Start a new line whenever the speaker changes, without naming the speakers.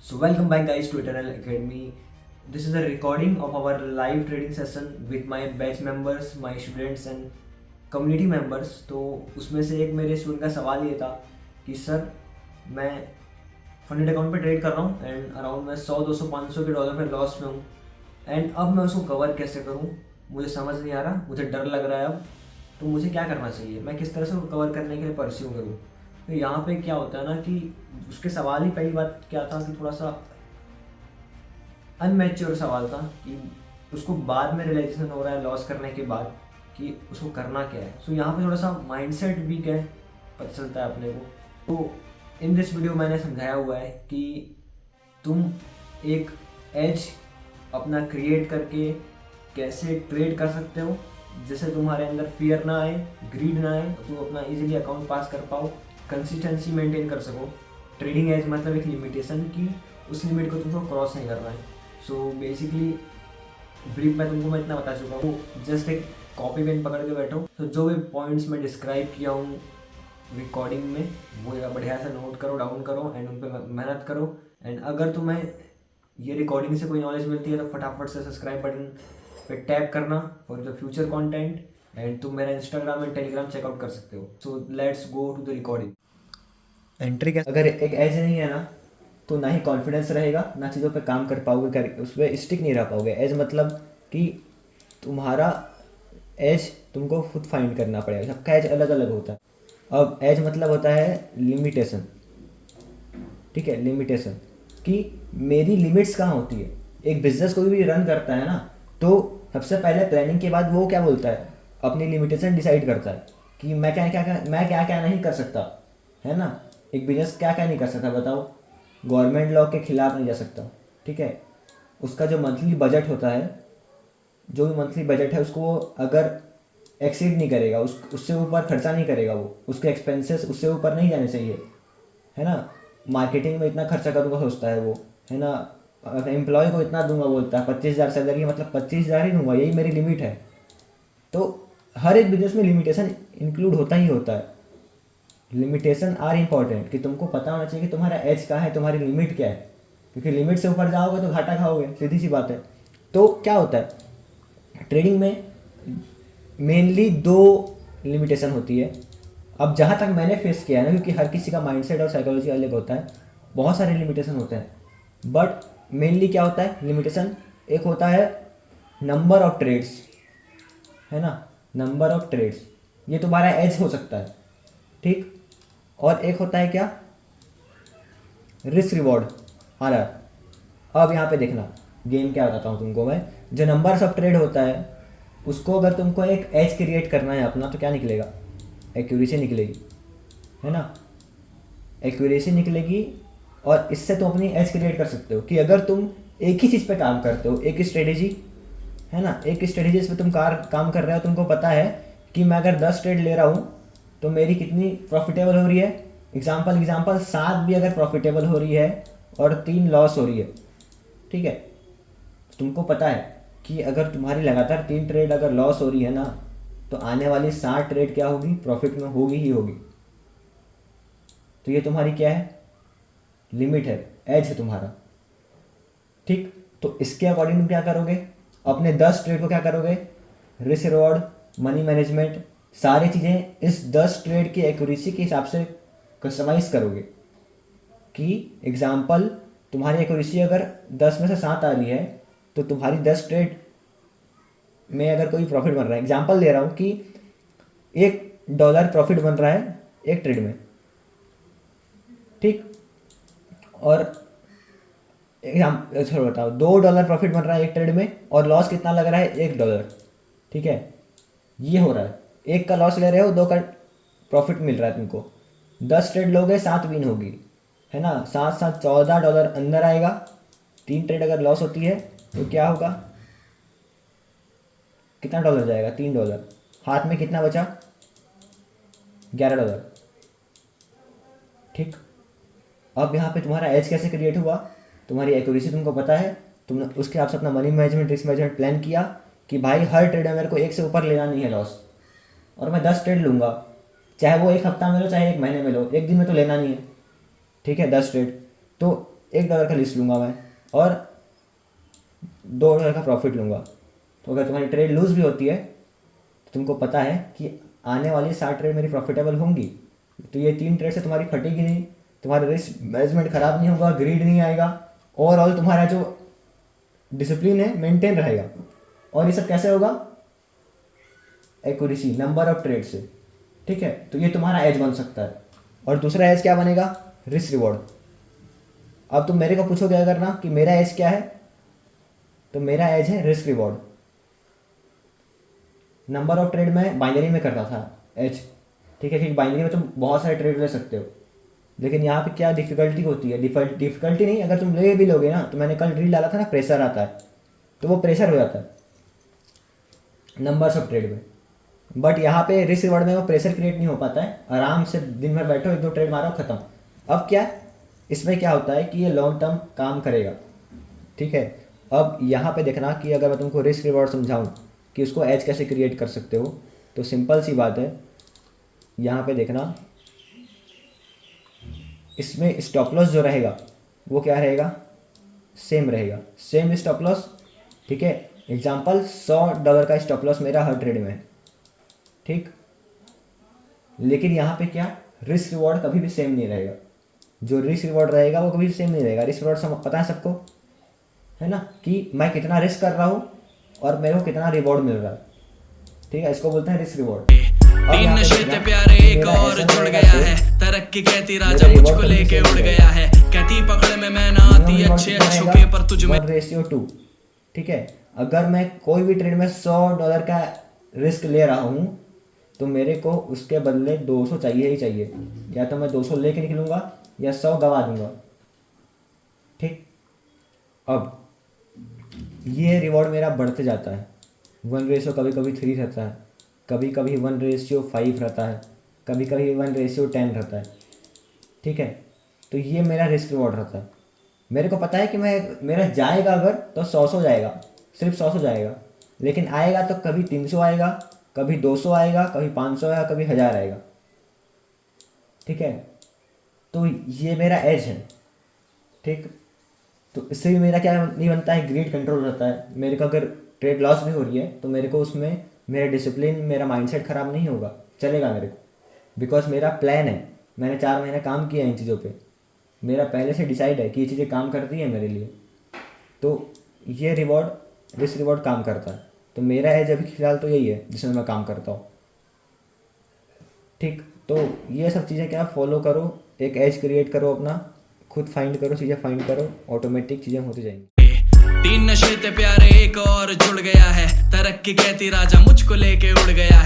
So welcome back guys to Eternal Academy. This is a recording of our live trading session with my batch members, my students and community members. तो उसमें से एक मेरे student का सवाल ये था कि सर मैं फंडेड अकाउंट पे ट्रेड कर रहा हूँ एंड अराउंड मैं 100, 200, 500 के डॉलर पे लॉस में हूँ एंड अब मैं उसको कवर कैसे करूँ, मुझे समझ नहीं आ रहा, मुझे डर लग रहा है अब। तो मुझे क्या करना चाहिए, मैं किस तरह से उसको कवर करने के लिए परस्यू करूँ। तो यहाँ पे क्या होता है ना कि उसके सवाल ही पहली बात क्या था कि थोड़ा सा अनमेच्योर सवाल था कि उसको बाद में रियलाइजेशन हो रहा है लॉस करने के बाद कि उसको करना क्या है। सो यहाँ पे थोड़ा सा माइंडसेट वीक है, पता चलता है अपने को। तो इन दिस वीडियो मैंने समझाया हुआ है कि तुम एक एज अपना क्रिएट करके कैसे ट्रेड कर सकते हो जिससे तुम्हारे अंदर फियर ना आए, ग्रीड ना आए, तुम अपना इजीली अकाउंट पास कर पाओ, कंसिस्टेंसी मेंटेन कर सको। ट्रेडिंग एज मतलब एक लिमिटेशन की, उस लिमिट को तुमको क्रॉस नहीं करना है। सो बेसिकली ब्रीफ में तुमको मैं इतना बता चुका हूँ, जस्ट एक कॉपी पेन पकड़ के बैठो। तो जो भी पॉइंट्स मैं डिस्क्राइब किया हूँ रिकॉर्डिंग में वो बढ़िया से नोट करो, डाउन करो एंड उन पर मेहनत करो। एंड अगर तुम्हें ये रिकॉर्डिंग से कोई नॉलेज मिलती है तो फटाफट से सब्सक्राइब बटन पे टैप करना for the future content. And तुम मेरा इंस्टाग्राम एंड टेलीग्राम चेकआउट कर सकते हो। So let's go to the recording. Entry कैसे, अगर एक एज नहीं है ना तो ना ही कॉन्फिडेंस रहेगा, ना चीज़ों पे काम कर पाओगे, कर उस पर स्टिक नहीं रह पाओगे। एज मतलब कि तुम्हारा एज तुमको खुद फाइंड करना पड़ेगा, सबका एज अलग अलग होता है। अब एज मतलब होता है लिमिटेशन, ठीक है, लिमिटेशन कि मेरी लिमिट्स कहाँ होती है। एक बिजनेस कोई भी रन करता है ना तो सबसे पहले प्लानिंग के बाद वो क्या बोलता है, अपनी लिमिटेशन डिसाइड करता है कि मैं क्या क्या नहीं कर सकता, है ना। एक बिजनेस क्या क्या नहीं कर सकता बताओ, गवर्नमेंट लॉ के खिलाफ नहीं जा सकता, ठीक है। उसका जो मंथली बजट होता है, जो भी मंथली बजट है उसको वो अगर एक्सीड नहीं करेगा, उससे ऊपर खर्चा नहीं करेगा, वो उसके एक्सपेंसेस उससे ऊपर नहीं जाने चाहिए, है ना। मार्केटिंग में इतना खर्चा करूँगा सोचता है वो, है ना। एम्प्लॉय को इतना दूंगा बोलता है, 25,000 सैलरी मतलब 25,000 ही दूंगा, यही मेरी लिमिट है। तो हर एक बिजनेस में लिमिटेशन इंक्लूड होता ही होता है। लिमिटेशन आर इम्पॉर्टेंट कि तुमको पता होना चाहिए कि तुम्हारा एज क्या है, तुम्हारी लिमिट क्या है, क्योंकि लिमिट से ऊपर जाओगे तो घाटा खाओगे, सीधी सी बात है। तो क्या होता है ट्रेडिंग में, मेनली दो लिमिटेशन होती है। अब जहाँ तक मैंने फेस किया है ना, क्योंकि हर किसी का माइंडसेट और साइकोलॉजी अलग होता है, बहुत सारे लिमिटेशन होते हैं, बट मेनली क्या होता है लिमिटेशन, एक होता है नंबर ऑफ ट्रेड्स, है ना, नंबर ऑफ ट्रेड्स, ये तुम्हारा एज हो सकता है, ठीक। और एक होता है क्या, रिस्क रिवॉर्ड, आर आर। अब यहाँ पे देखना गेम क्या बताता हूँ तुमको मैं। जो नंबर्स ऑफ ट्रेड होता है उसको अगर तुमको एक एज क्रिएट करना है अपना, तो क्या निकलेगा, एक्यूरेसी निकलेगी, है ना, एक्यूरेसी निकलेगी। और इससे तुम अपनी एज क्रिएट कर सकते हो कि अगर तुम एक ही चीज़ पे काम करते हो, एक ही स्ट्रेटेजी, है ना, एक ही स्ट्रेटेजी पे तुम काम कर रहे हो, तुमको पता है कि मैं अगर 10 ट्रेड ले रहा हूँ तो मेरी कितनी प्रॉफिटेबल हो रही है, एग्जाम्पल 7 भी अगर प्रॉफिटेबल हो रही है और 3 लॉस हो रही है, ठीक है। तुमको पता है कि अगर तुम्हारी लगातार 3 ट्रेड अगर लॉस हो रही है ना तो आने वाली 7 ट्रेड क्या होगी, प्रॉफिट में होगी ही होगी। तो ये तुम्हारी क्या है, लिमिट है, एज है तुम्हारा, ठीक। तो इसके अकॉर्डिंग तुम क्या करोगे, अपने 10 ट्रेड को क्या करोगे, रिस्क रिवॉर्ड, मनी मैनेजमेंट, सारी चीज़ें इस 10 ट्रेड की एक्यूरेसी के हिसाब से कस्टमाइज करोगे। कि एग्जाम्पल तुम्हारी एक्यूरेसी अगर 10 में से 7 आ रही है तो तुम्हारी 10 ट्रेड में अगर कोई प्रॉफिट बन रहा है, एग्जाम्पल दे रहा हूँ कि $1 प्रॉफिट बन रहा है एक ट्रेड में, ठीक। और छोड़ो बताओ, $2 प्रॉफिट बन रहा है एक ट्रेड में और लॉस कितना लग रहा है, $1, ठीक है। ये हो रहा है, एक का लॉस ले रहे हो, 2 का प्रॉफिट मिल रहा है तुमको। 10 ट्रेड लोगे 7 विन होगी, है ना, 7 7 $14 अंदर आएगा। 3 ट्रेड अगर लॉस होती है तो क्या होगा, कितना डॉलर जाएगा, $3। हाथ में कितना बचा, $11, ठीक। अब यहाँ पे तुम्हारा एज कैसे क्रिएट हुआ, तुम्हारी एक्यूरेसी तुमको पता है, तुमने उसके हिसाब से अपना money management, risk management plan किया कि भाई हर ट्रेड में मेरे को 1 से ऊपर लेना नहीं है लॉस, और मैं 10 ट्रेड लूँगा, चाहे वो एक हफ्ता में लो चाहे एक महीने में लो, एक दिन में तो लेना नहीं है, ठीक है, 10 ट्रेड। तो $1 का लिस्ट लूँगा मैं और $2 का प्रॉफिट लूँगा। तो अगर तुम्हारी ट्रेड लूज भी होती है तो तुमको पता है कि आने वाली 60 ट्रेड मेरी प्रॉफिटेबल होंगी, तो ये 3 ट्रेड से तुम्हारी फटेगी नहीं, तुम्हारा रिस्क मैनेजमेंट खराब नहीं होगा, ग्रीड नहीं आएगा, ओवरऑल तुम्हारा जो डिसिप्लिन है मेंटेन रहेगा। और ये सब कैसे होगा? एक्यूरेसी, नंबर ऑफ ट्रेड से। ठीक है, तो ये तुम्हारा एज बन सकता है। और दूसरा एज क्या बनेगा? Risk reward. अब तुम मेरे को पूछोगे अगर ना कि मेरा एज क्या है, तो मेरा एज है risk reward. Number of trade में बाइनरी में करता था एज, ठीक है, क्योंकि बाइनरी में तुम बहुत सारे ट्रेड ले सकते हो, लेकिन यहाँ पे क्या डिफिकल्टी होती है? डिफिकल्टी नहीं, अगर तुम ले भी लोगे ना, तो मैंने कल रील डाला था ना, प्रेशर आता है, तो वो प्रेशर हो जाता है नंबर्स ऑफ ट्रेड में। बट यहाँ पे रिस्क रिवॉर्ड में वो प्रेशर क्रिएट नहीं हो पाता है, आराम से दिन भर बैठो, 1-2 ट्रेड मारो, खत्म। अब क्या इसमें क्या होता है कि ये लॉन्ग टर्म काम करेगा। ठीक है, अब यहाँ पे देखना कि अगर मैं तुमको रिस्क रिवॉर्ड समझाऊँ कि उसको एज कैसे क्रिएट कर सकते हो, तो सिंपल सी बात है, यहाँ पे देखना, इसमें स्टॉप लॉस जो रहेगा वो क्या रहेगा? सेम रहेगा, सेम स्टॉप लॉस। ठीक है, एग्जांपल $100 का स्टॉप लॉस मेरा हर ट्रेड में है, ठीक। लेकिन यहाँ पे क्या, रिस्क रिवॉर्ड कभी भी सेम नहीं रहेगा। जो रिस्क रिवॉर्ड रहेगा वो कभी भी सेम नहीं रहेगा। रिस्क रिवॉर्ड सब पता है सबको, है ना, कि मैं कितना रिस्क कर रहा हूँ और मेरे को कितना रिवॉर्ड मिल रहा है। ठीक है, इसको बोलते हैं रिस्क रिवॉर्ड।
तीन नशे थे प्यारे एक और जुड़ गया है, तरक्की कहती राजा मुझको लेके उड़ गया है, कहती पकड़ में मैं ना आती अच्छे छुपे पर तुझ में
1:2। ठीक है, अगर मैं कोई भी ट्रेड में $100 का रिस्क ले रहा हूँ तो मेरे को उसके बदले 200 चाहिए ही चाहिए, या तो मैं 200 लेके निकलूँगा या 100 गवा दूंगा। ठीक, अब ये रिवॉर्ड मेरा बढ़ते जाता है। 1 कभी कभी 3 रहता है, कभी कभी 1:5 रहता है, कभी कभी 1:10 रहता है। ठीक है, तो ये मेरा रिस्क रिवॉर्ड रहता है। मेरे को पता है कि मेरा जाएगा अगर तो 100 जाएगा, सिर्फ 100 जाएगा, लेकिन आएगा तो कभी 300 आएगा, कभी 200 आएगा, कभी 500 आएगा, कभी 1000 आएगा। ठीक है, तो ये मेरा एज है। ठीक, तो इससे भी मेरा क्या नहीं बनता है? ग्रीड कंट्रोल रहता है। मेरे को अगर ट्रेड लॉस भी हो रही है तो मेरे को उसमें मेरा डिसिप्लिन, मेरा माइंडसेट ख़राब नहीं होगा, चलेगा मेरे को, बिकॉज मेरा प्लान है। मैंने 4 महीने काम किया है इन चीज़ों पे, मेरा पहले से डिसाइड है कि ये चीज़ें काम करती हैं मेरे लिए। तो ये रिवॉर्ड, रिस्क रिवॉर्ड काम करता है। तो मेरा एज अभी फिलहाल तो यही है जिसमें मैं काम करता हूँ। ठीक, तो ये सब चीज़ें क्या फॉलो करो, एक एज क्रिएट करो अपना, खुद फाइंड करो, चीज़ें फाइंड करो, ऑटोमेटिक चीज़ें होती जाएंगी।
तीन नशे थे प्यारे एक और जुड़ गया है, तरक्की कहती राजा मुझको लेके उड़ गया